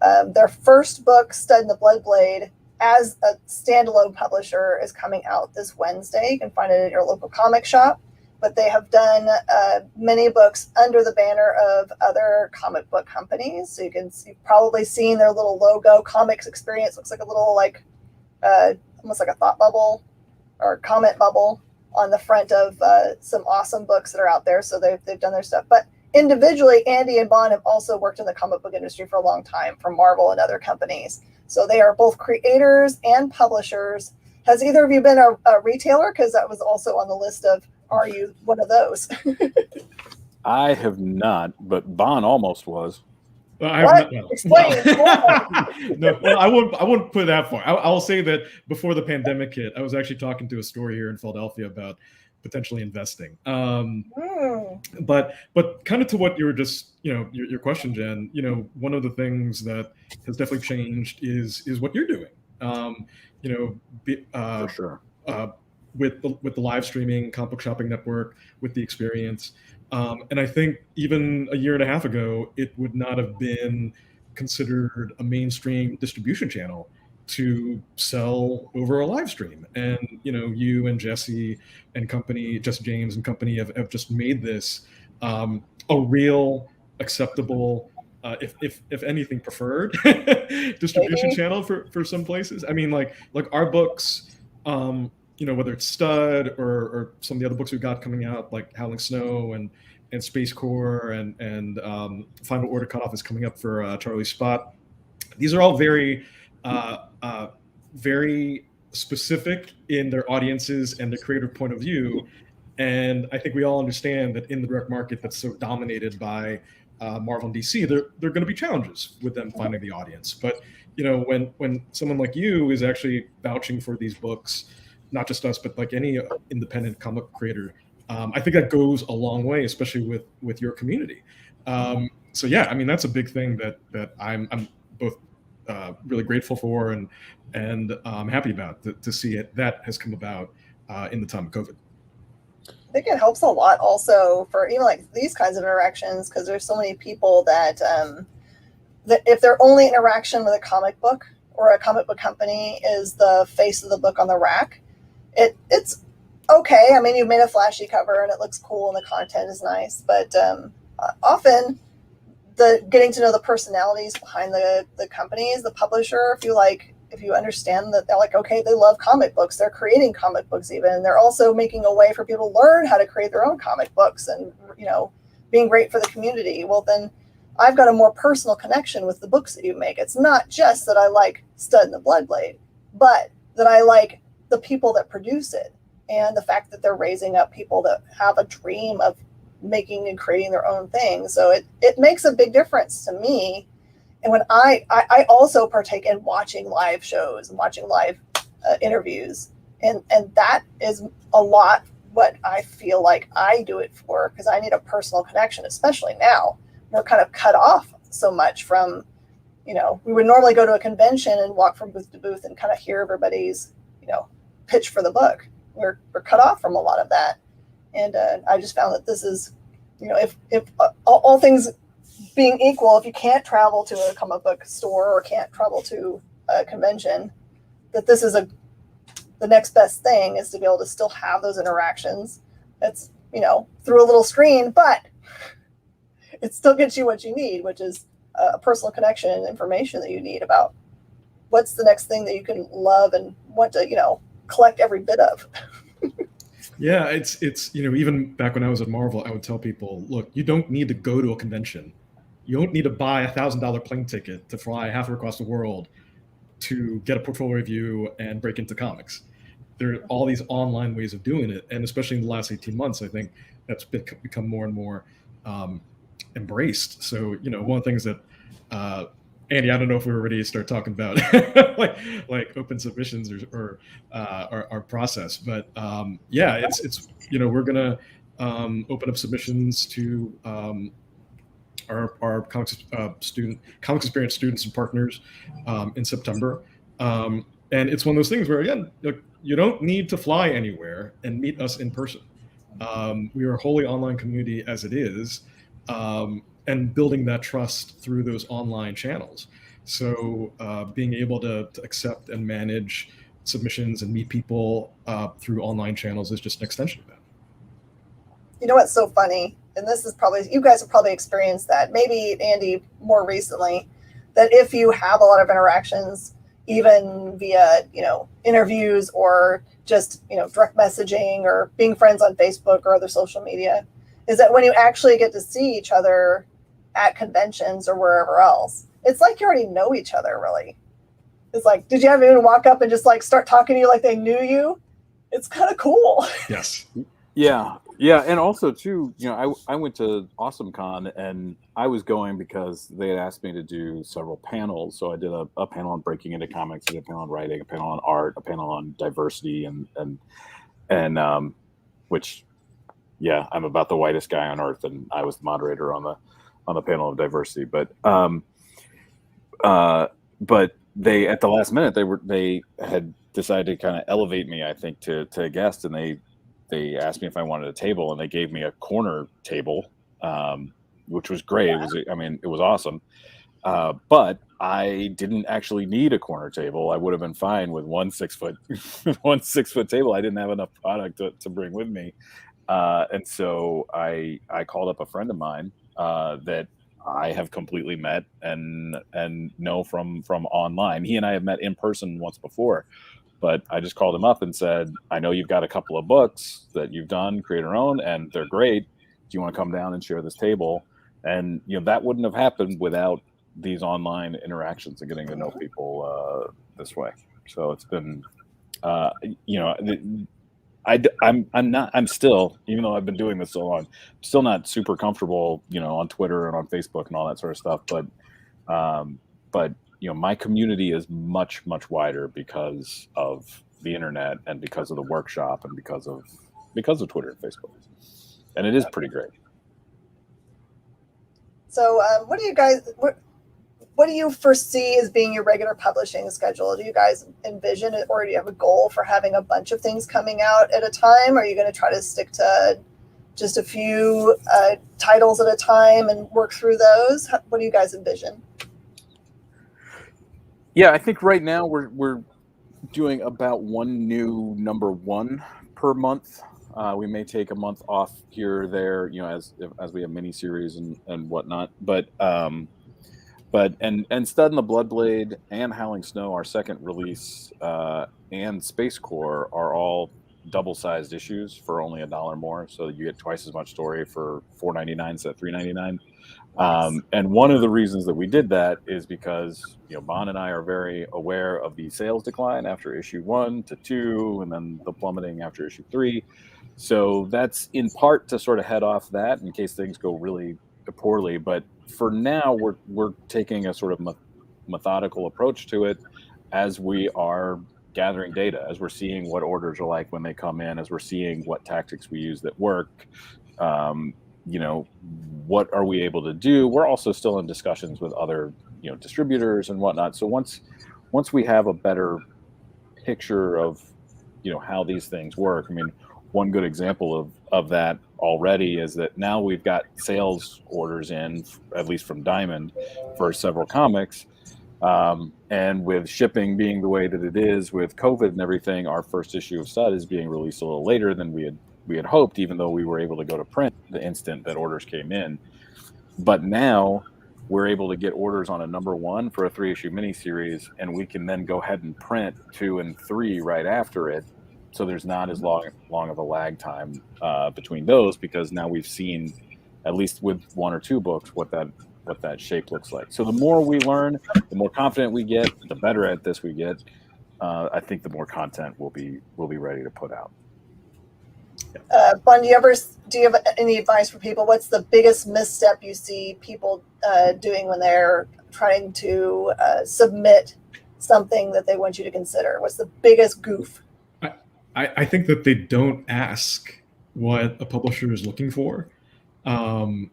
Their first book, Stud and the Bloodblade, as a standalone publisher, is coming out this Wednesday. You can find it at your local comic shop. But they have done many books under the banner of other comic book companies. So you've probably seen their little logo. Comics Experience looks like a little, almost like a thought bubble or comment bubble on the front of some awesome books that are out there. So they've done their stuff. But individually, Andy and Bon have also worked in the comic book industry for a long time, for Marvel and other companies. So they are both creators and publishers. Has either of you been a retailer? Because that was also on the list of, are you one of those? I have not, but Bon almost was. I have not. Explain. No, well, I won't put it that far. I'll say that before the pandemic hit, I was actually talking to a store here in Philadelphia about potentially investing. But kind of to what you were just, your question, Jen, one of the things that has definitely changed is what you're doing. For sure. with the live streaming, Comic Book Shopping Network, with the experience. And I think even a year and a half ago, it would not have been considered a mainstream distribution channel to sell over a live stream. And you and Jesse and company, Jesse James and company, have just made this a real acceptable, if anything, preferred distribution channel for some places. I mean, like our books, whether it's Stud or some of the other books we've got coming out, like Howling Snow and Space Core and Final Order Cutoff is coming up for Charlie Spot. These are all very very specific in their audiences and their creative point of view. And I think we all understand that in the direct market that's so dominated by Marvel and DC, there are going to be challenges with them finding the audience. But when someone like you is actually vouching for these books, not just us, but like any independent comic creator, I think that goes a long way, especially with your community. So yeah, I mean, that's a big thing that I'm both really grateful for and happy about to see it that has come about in the time of COVID. I think it helps a lot also for even like these kinds of interactions, because there's so many people that that if their only interaction with a comic book or a comic book company is the face of the book on the rack, it's okay. I mean, you've made a flashy cover and it looks cool and the content is nice, but often the getting to know the personalities behind the companies, the publisher, if you understand that they're like, okay, they love comic books, they're creating comic books even, and they're also making a way for people to learn how to create their own comic books and, being great for the community. Well, then I've got a more personal connection with the books that you make. It's not just that I like Stud and the Bloodblade, but that I like the people that produce it and the fact that they're raising up people that have a dream of making and creating their own thing. So it makes a big difference to me. And when I also partake in watching live shows and watching live interviews, and that is a lot what I feel like I do it for, because I need a personal connection, especially now. We're kind of cut off so much from, we would normally go to a convention and walk from booth to booth and kind of hear everybody's, pitch for the book. We're cut off from a lot of that. And I just found that this is, if all things being equal, if you can't travel to a comic book store or can't travel to a convention, that this is the next best thing is to be able to still have those interactions. That's, through a little screen, but it still gets you what you need, which is a personal connection and information that you need about what's the next thing that you can love and want to, collect every bit of. Yeah, it's even back when I was at Marvel, I would tell people, look, you don't need to go to a convention. You don't need to buy a $1,000 plane ticket to fly halfway across the world to get a portfolio review and break into comics. There are all these online ways of doing it, and especially in the last 18 months, I think that's become more and more embraced. So, one of the things that Andy, I don't know if we were ready to start talking about like open submissions or our process, but yeah, it's we're gonna open up submissions to our comics experience students and partners in September, and it's one of those things where, again, you don't need to fly anywhere and meet us in person. We are a wholly online community as it is. And building that trust through those online channels. So being able to accept and manage submissions and meet people through online channels is just an extension of that. You know what's so funny? And this is probably, you guys have probably experienced that, maybe Andy more recently, that if you have a lot of interactions, even via, interviews or just, direct messaging or being friends on Facebook or other social media, is that when you actually get to see each other at conventions or wherever else, it's like you already know each other, really. It's like, did you have anyone walk up and just like start talking to you like they knew you? It's kind of cool. Yes. Yeah. And also too, I went to AwesomeCon and I was going because they had asked me to do several panels. So I did a panel on breaking into comics, I did a panel on writing, a panel on art, a panel on diversity and which, yeah, I'm about the whitest guy on earth, and I was the moderator on the panel of diversity. But they at the last minute they had decided to kind of elevate me, I think, to a guest, and they asked me if I wanted a table, and they gave me a corner table, which was great. It was awesome. But I didn't actually need a corner table. I would have been fine with one 6-foot one 6-foot table. I didn't have enough product to bring with me. And so I called up a friend of mine that I have completely met and know from online. He and I have met in person once before, but I just called him up and said, I know you've got a couple of books that you've done, creator owned, and they're great. Do you want to come down and share this table? And that wouldn't have happened without these online interactions and getting to know people this way. So it's been, I'm still, even though I've been doing this so long, still not super comfortable, on Twitter and on Facebook and all that sort of stuff. But my community is much, much wider because of the internet and because of the workshop and because of Twitter and Facebook. And it is pretty great. So what do you foresee as being your regular publishing schedule? Do you guys envision it, or do you have a goal for having a bunch of things coming out at a time? Are you going to try to stick to just a few titles at a time and work through those? What do you guys envision? Yeah, I think right now we're doing about one new number one per month. We may take a month off here or there, as we have miniseries and whatnot. But Stud and the Bloodblade and Howling Snow, our second release, and Space Core are all double-sized issues for only $1 more. So you get twice as much story for $4.99 instead of $3.99. And one of the reasons that we did that is because Bon and I are very aware of the sales decline after issue 1 to 2, and then the plummeting after issue 3. So that's in part to sort of head off that in case things go really poorly. But for now, we're taking a sort of methodical approach to it as we are gathering data, as we're seeing what orders are like when they come in, as we're seeing what tactics we use that work. What are we able to do? We're also still in discussions with other, distributors and whatnot. So once we have a better picture of, how these things work, I mean, one good example of that already is that now we've got sales orders in, at least from Diamond, for several comics. And with shipping being the way that it is with COVID and everything, our first issue of Stud is being released a little later than we had hoped, even though we were able to go to print the instant that orders came in. But now we're able to get orders on a number one for a 3-issue miniseries, and we can then go ahead and print 2 and 3 right after it. So there's not as long of a lag time between those, because now we've seen, at least with 1 or 2 books, what that shape looks like. So the more we learn, the more confident we get, the better at this we get. I think the more content we'll be ready to put out. Bon, do you have any advice for people? What's the biggest misstep you see people doing when they're trying to submit something that they want you to consider? What's the biggest goof? I think that they don't ask what a publisher is looking for. And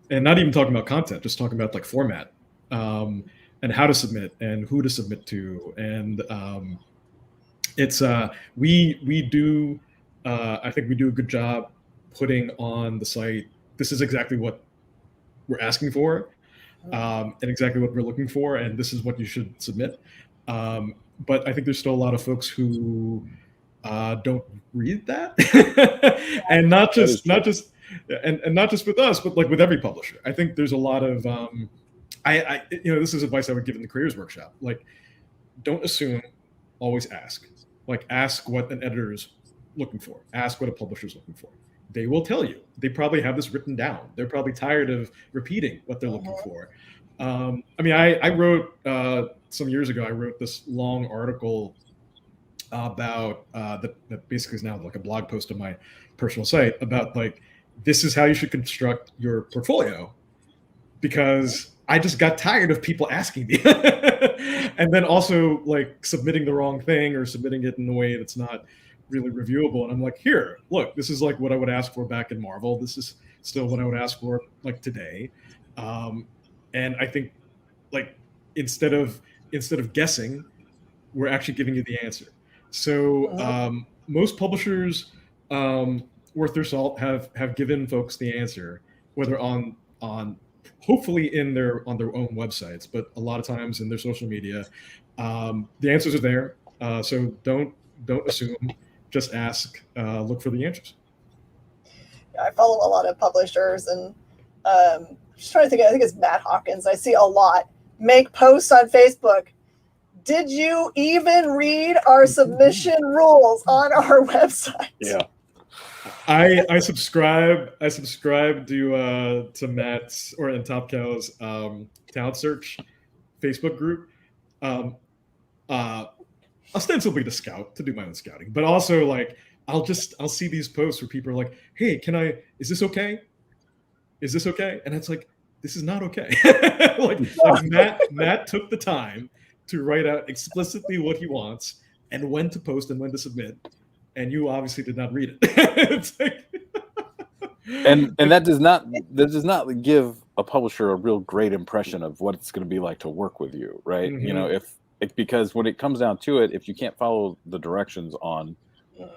not even talking about content, just talking about like format, and how to submit and who to submit to. And it's we do I think we do a good job putting on the site, this is exactly what we're asking for, and exactly what we're looking for, and this is what you should submit. But I think there's still a lot of folks who don't read that, and not just with us, but like with every publisher. I think there's a lot of this is advice I would give in the careers workshop. Like, don't assume, always ask. Like, ask what an editor is looking for. Ask what a publisher is looking for. They will tell you. They probably have this written down. They're probably tired of repeating what they're looking for. I wrote some years ago, I wrote this long article about that basically is now like a blog post on my personal site about like, this is how you should construct your portfolio, because I just got tired of people asking me and then also like submitting the wrong thing or submitting it in a way that's not really reviewable. And I'm like, here, look, this is like what I would ask for back in Marvel. This is still what I would ask for like today. And I think like, instead of instead of guessing, we're actually giving you the answer. So most publishers worth their salt have given folks the answer, whether on hopefully on their own websites, but a lot of times in their social media. The answers are there, so don't assume. Just ask. Look for the answers. I follow a lot of publishers, and just trying to think. I think it's Matt Hawkins. I see a lot make posts on Facebook. Did you even read our submission rules on our website? Yeah. I subscribe to Matt's or in Top Cow's Talent Search Facebook group, ostensibly to do my own scouting, but also like I'll see these posts where people are like, "Hey, is this okay? Is this okay?" And it's like, this is not okay. like Matt took the time to write out explicitly what he wants and when to post and when to submit, and you obviously did not read it. It's like, and that does not give a publisher a real great impression of what it's going to be like to work with you, right? Mm-hmm. You know, because when it comes down to it, if you can't follow the directions on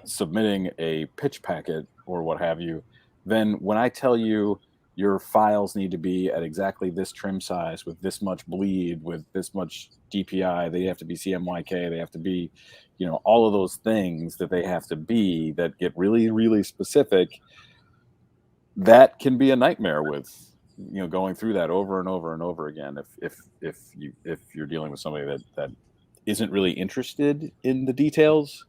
submitting a pitch packet or what have you, then when I tell you your files need to be at exactly this trim size with this much bleed, with this much DPI, they have to be CMYK, they have to be, you know, all of those things that they have to be that get really, really specific, that can be a nightmare with, you know, going through that over and over and over again. If you're dealing with somebody that isn't really interested in the details,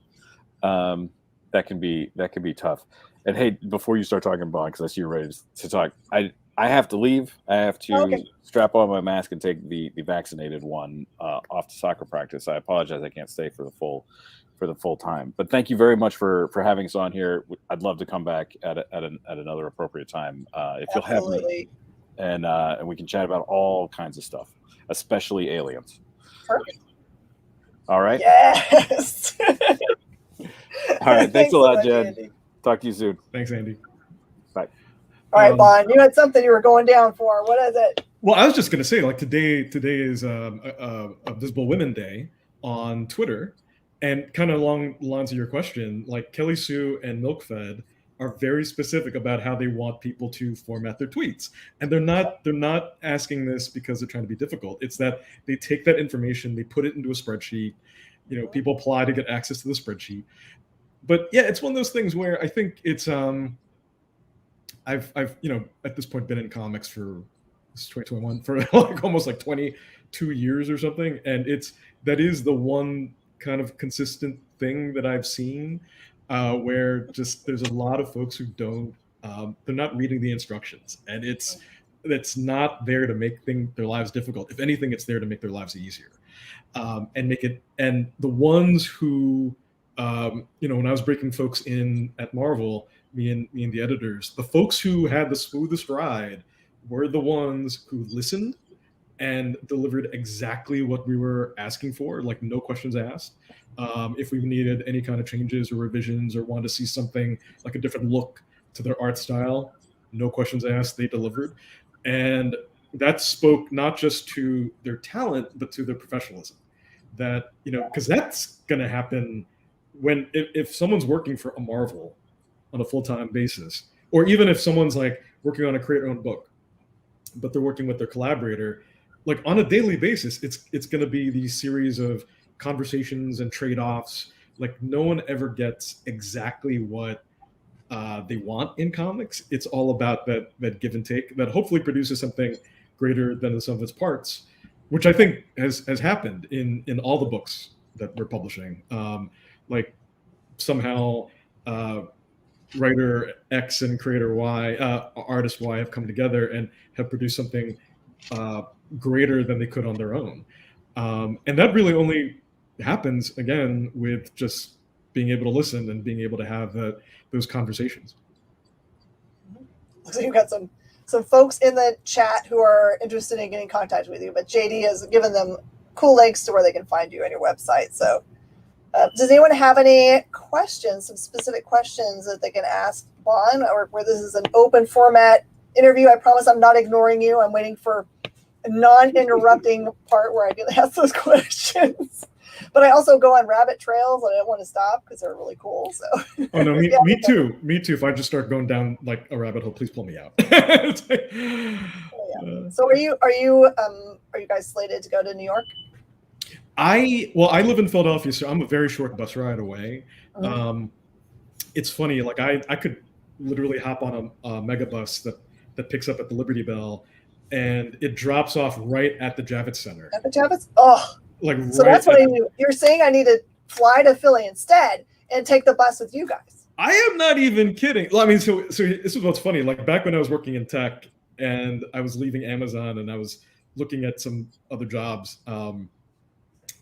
that can be tough. And hey, before you start talking, Bon, because I see you're ready to talk, I have to leave. I have to strap on my mask and take the vaccinated one off to soccer practice. I apologize, I can't stay for the full time. But thank you very much for having us on here. I'd love to come back at another appropriate time if you'll have me, and we can chat about all kinds of stuff, especially aliens. Perfect. All right. Yes. All right. Thanks a lot, Jen. Andy. Talk to you soon. Thanks, Andy. Bye. All right, Bon, you had something you were going down for. What is it? Well, I was just going to say, like, today is a Visible Women Day on Twitter, and kind of along the lines of your question, like Kelly Sue and MilkFed are very specific about how they want people to format their tweets, and they're not asking this because they're trying to be difficult. It's that they take that information, they put it into a spreadsheet. You know, people apply to get access to the spreadsheet. But yeah, it's one of those things where I think it's I've you know, at this point been in comics for 2021 for like almost like 22 years or something, and that is the one kind of consistent thing that I've seen where just there's a lot of folks who don't they're not reading the instructions, and it's not there to make their lives difficult. If anything, it's there to make their lives easier, and make it. And the ones who you know, when I was breaking folks in at Marvel, me and the editors, the folks who had the smoothest ride were the ones who listened and delivered exactly what we were asking for, like no questions asked. If we needed any kind of changes or revisions or wanted to see something like a different look to their art style, no questions asked, they delivered. And that spoke not just to their talent, but to their professionalism. That, you know, because that's going to happen if someone's working for a Marvel on a full-time basis, or even if someone's like working on a creator-owned book, but they're working with their collaborator, like on a daily basis, it's going to be these series of conversations and trade-offs. Like no one ever gets exactly what they want in comics. It's all about that give and take that hopefully produces something greater than the sum of its parts, which I think has happened in all the books that we're publishing. Like somehow writer X and creator Y, artist Y have come together and have produced something greater than they could on their own. And that really only happens, again, with just being able to listen and being able to have those conversations. So you've got some folks in the chat who are interested in getting in contact with you, but JD has given them cool links to where they can find you on your website. So does anyone have any questions, some specific questions that they can ask Bon, or where this is an open format interview? I promise I'm not ignoring you. I'm waiting for non-interrupting part where I can ask those questions. But I also go on rabbit trails and I don't want to stop because they're really cool. So. Oh no, Yeah. me too. Me too. If I just start going down like a rabbit hole, please pull me out. It's like, So are you guys slated to go to New York? I live in Philadelphia, so I'm a very short bus ride away. It's funny, like I could literally hop on a megabus that picks up at the Liberty Bell, and it drops off right at the Javits Center. At the Javits? Oh, like so right that's what I knew. You're saying I need to fly to Philly instead and take the bus with you guys. I am not even kidding. Well, I mean, so this is what's funny. Like back when I was working in tech and I was leaving Amazon and I was looking at some other jobs,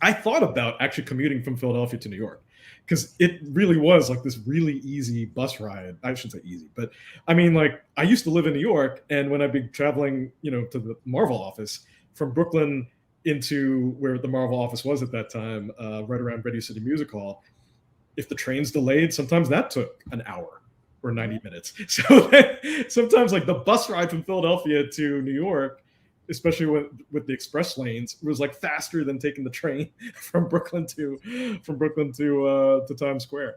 I thought about actually commuting from Philadelphia to New York because it really was like this really easy bus ride. I shouldn't say easy, but I mean, like I used to live in New York, and when I'd be traveling, to the Marvel office from Brooklyn into where the Marvel office was at that time, right around Radio City Music Hall, if the train's delayed, sometimes that took an hour or 90 minutes. So sometimes like the bus ride from Philadelphia to New York, especially with the express lanes, was like faster than taking the train from Brooklyn to Times Square.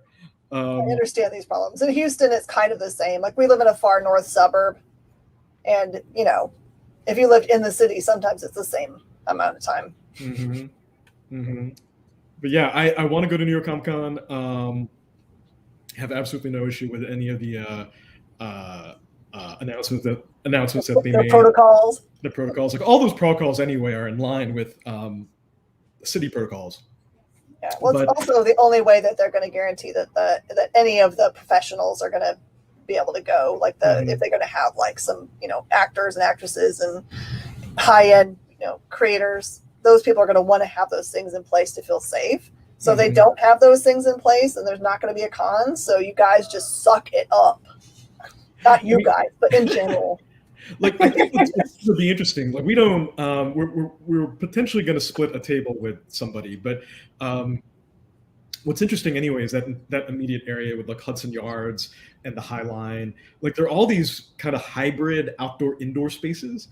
I understand these problems. In Houston, it's kind of the same. Like we live in a far north suburb, and if you lived in the city, sometimes it's the same amount of time. But yeah, I want to go to New York Comic Con. Have absolutely no issue with any of the announcements that they made. Protocols. The protocols, like all those protocols anyway, are in line with city protocols. Yeah, well, it's also the only way that they're going to guarantee that any of the professionals are going to be able to go. Like if they're going to have like some actors and actresses and high end creators, those people are going to want to have those things in place to feel safe. So they don't have those things in place, and there's not going to be a con. So you guys just suck it up. Not you guys, but in general. Like I think it's would be interesting. Like we don't, we're potentially going to split a table with somebody, but what's interesting anyway is that immediate area with like Hudson Yards and the High Line, like there are all these kind of hybrid outdoor-indoor spaces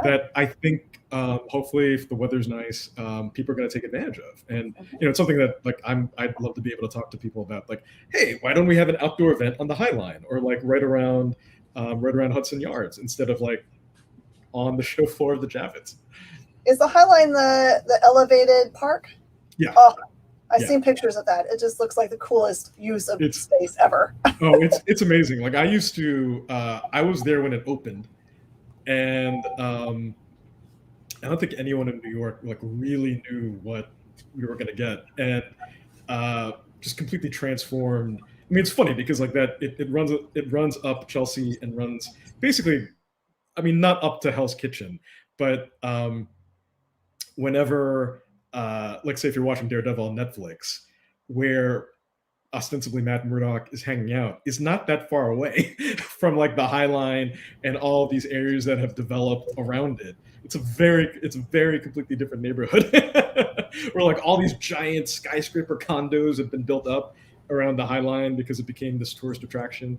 that I think hopefully if the weather's nice, people are going to take advantage of. And it's something that like I'd love to be able to talk to people about. Like, hey, why don't we have an outdoor event on the High Line or like right around Hudson Yards instead of like on the show floor of the Javits? Is the High Line the elevated park? Yeah. Oh, I've seen pictures of that. It just looks like the coolest use of space ever. It's amazing. Like I used to, I was there when it opened, and I don't think anyone in New York like really knew what we were going to get, and just completely transformed. I mean, it's funny because like that it runs up Chelsea and runs basically, I mean, not up to Hell's Kitchen, but whenever like say if you're watching Daredevil on Netflix, where ostensibly Matt Murdock is hanging out, is not that far away from like the High Line and all these areas that have developed around it. It's a very completely different neighborhood where like all these giant skyscraper condos have been built up around the High Line because it became this tourist attraction.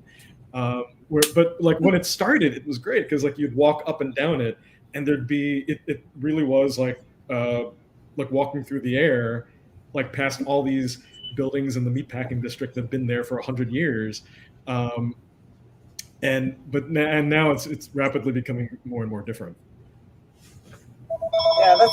But like when it started, it was great because like you'd walk up and down it, and there'd be it really was like walking through the air, like past all these buildings in the meatpacking district that have been there for 100 years. And now it's rapidly becoming more and more different. Yeah,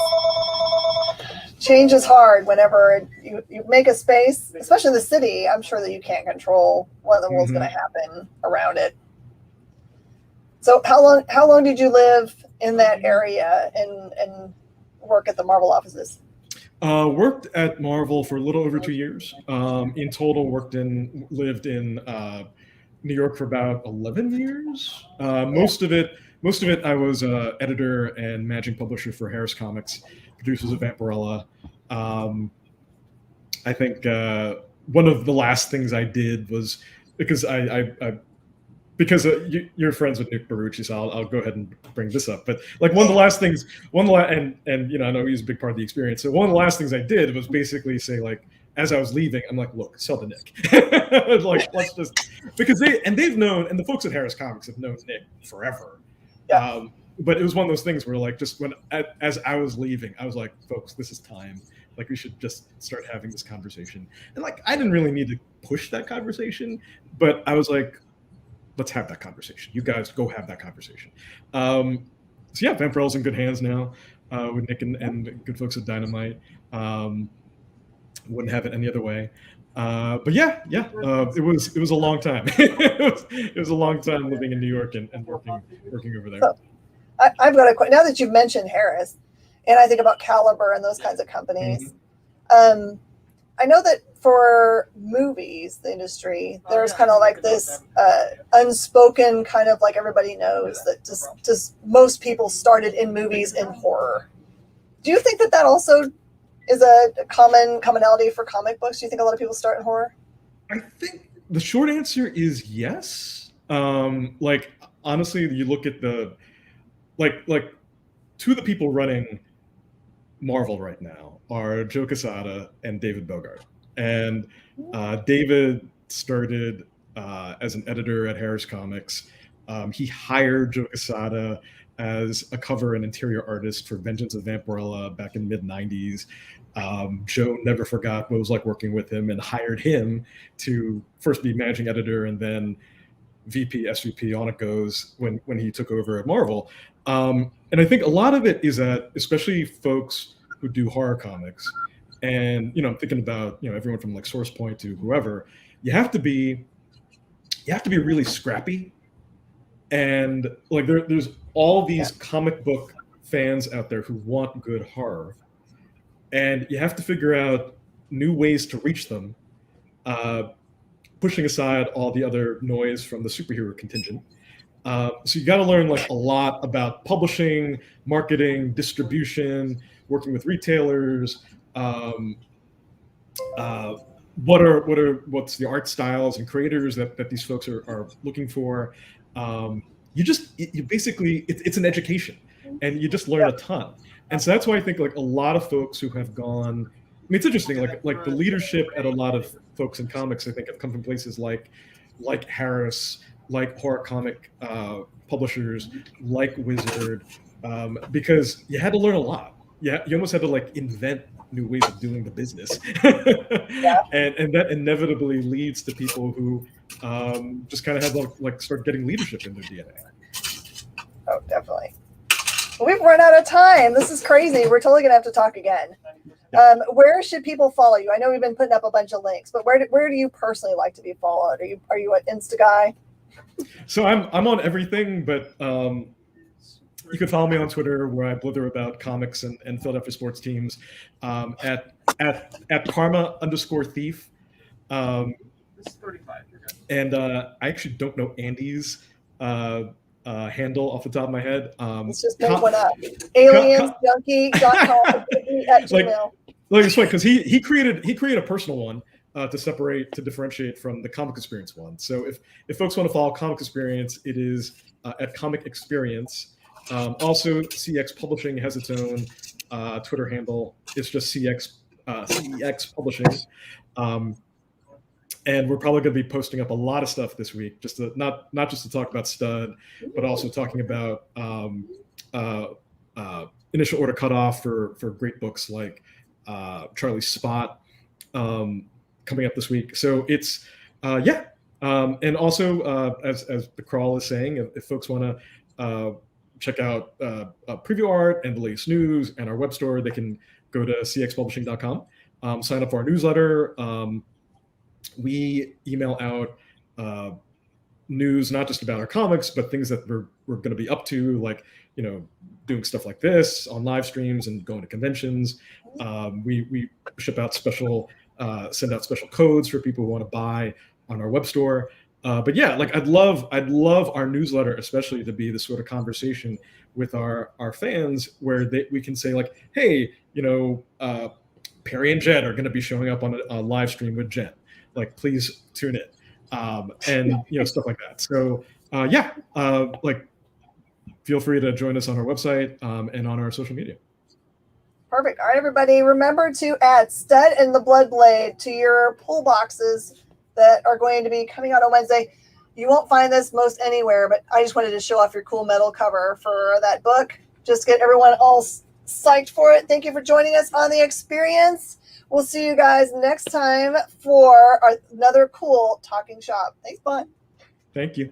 change is hard whenever you make a space, especially in the city. I'm sure that you can't control what in the world's going to happen around it. So how long did you live in that area and work at the Marvel offices? Worked at Marvel for a little over 2 years. In total, lived in New York for about 11 years. Most of it, I was editor and managing publisher for Harris Comics, producers of Vampirella. I think one of the last things I did was because you're friends with Nick Barucci, so I'll go ahead and bring this up. But like one of the last things, and I know he's a big part of the experience. So one of the last things I did was basically say like, as I was leaving, I'm like, look, sell to Nick. Like, let's just because they've known, and the folks at Harris Comics have known Nick forever. Yeah. but it was one of those things where like just as I was leaving, I was like, folks, this is time. Like we should just start having this conversation. And like I didn't really need to push that conversation, but I was like, let's have that conversation. You guys go have that conversation. So yeah, Vampirell's in good hands now with Nick and good folks at Dynamite. Wouldn't have it any other way. But yeah, it was a long time. it was a long time living in New York and working over there. So, I've got a question. Now that you've mentioned Harris, and I think about Caliber and those kinds of companies, I know that for movies, the industry, there's kind of like this unspoken kind of like everybody knows that just most people started in movies in horror. Do you think that also is a commonality for comic books? Do you think a lot of people start in horror? I think the short answer is yes. Like honestly, you look at the like two of the people running Marvel right now are Joe Quesada and David Bogart. And David started as an editor at Harris Comics. He hired Joe Quesada as a cover and interior artist for Vengeance of Vampirella back in the mid-90s. Joe never forgot what it was like working with him and hired him to first be managing editor and then VP, SVP, on it goes when he took over at Marvel. And I think a lot of it is that, especially folks who do horror comics, and I'm thinking about everyone from like Source Point to whoever, you have to be really scrappy, and like there's all these comic book fans out there who want good horror, and you have to figure out new ways to reach them, pushing aside all the other noise from the superhero contingent. So you got to learn like a lot about publishing, marketing, distribution, working with retailers. What's the art styles and creators that these folks are looking for? You basically it's an education, and you just learn a ton. And so that's why I think like a lot of folks who have gone. I mean, it's interesting. Like the leadership at a lot of folks in comics, I think, have come from places like Harris, like horror comic publishers, like Wizard, because you had to learn a lot. Yeah, you almost had to like invent new ways of doing the business, and that inevitably leads to people who just kind of have like start getting leadership in their DNA. Oh, definitely. We've run out of time. This is crazy. We're totally gonna have to talk again. Where should people follow you? I know we've been putting up a bunch of links, but where do you personally like to be followed? Are you an Insta guy? So I'm on everything, but you can follow me on Twitter where I blither about comics and Philadelphia sports teams at karma_thief. This is 35. You're good. And I actually don't know Andy's handle off the top of my head. Let's just make one up. aliensjunkie.com at Gmail. Like it's funny because he created a personal one to differentiate from the Comic Experience one. So if folks want to follow Comic Experience, it is at Comic Experience. Also, CX Publishing has its own Twitter handle. It's just CEX Publishing. And we're probably going to be posting up a lot of stuff this week, just to, not just to talk about Stud, but also talking about initial order cutoff for great books like Charlie Spot coming up this week. So it's and also as the crawl is saying, if folks want to check out preview art and the latest news and our web store, they can go to cxpublishing.com, sign up for our newsletter. We email out news not just about our comics, but things that we're going to be up to, like doing stuff like this on live streams and going to conventions. We ship out send out special codes for people who want to buy on our web store. But yeah, like I'd love our newsletter especially to be the sort of conversation with our fans where we can say like, hey, Perry and Jen are going to be showing up on a live stream with Jen. Like, please tune in, and stuff like that. So like feel free to join us on our website and on our social media. Perfect. All right, everybody, remember to add Stud and the Blood Blade to your pull boxes that are going to be coming out on Wednesday. You won't find this most anywhere, but I just wanted to show off your cool metal cover for that book. Just get everyone all psyched for it. Thank you for joining us on The Experience. We'll see you guys next time for another cool Talking Shop. Thanks, bye. Thank you.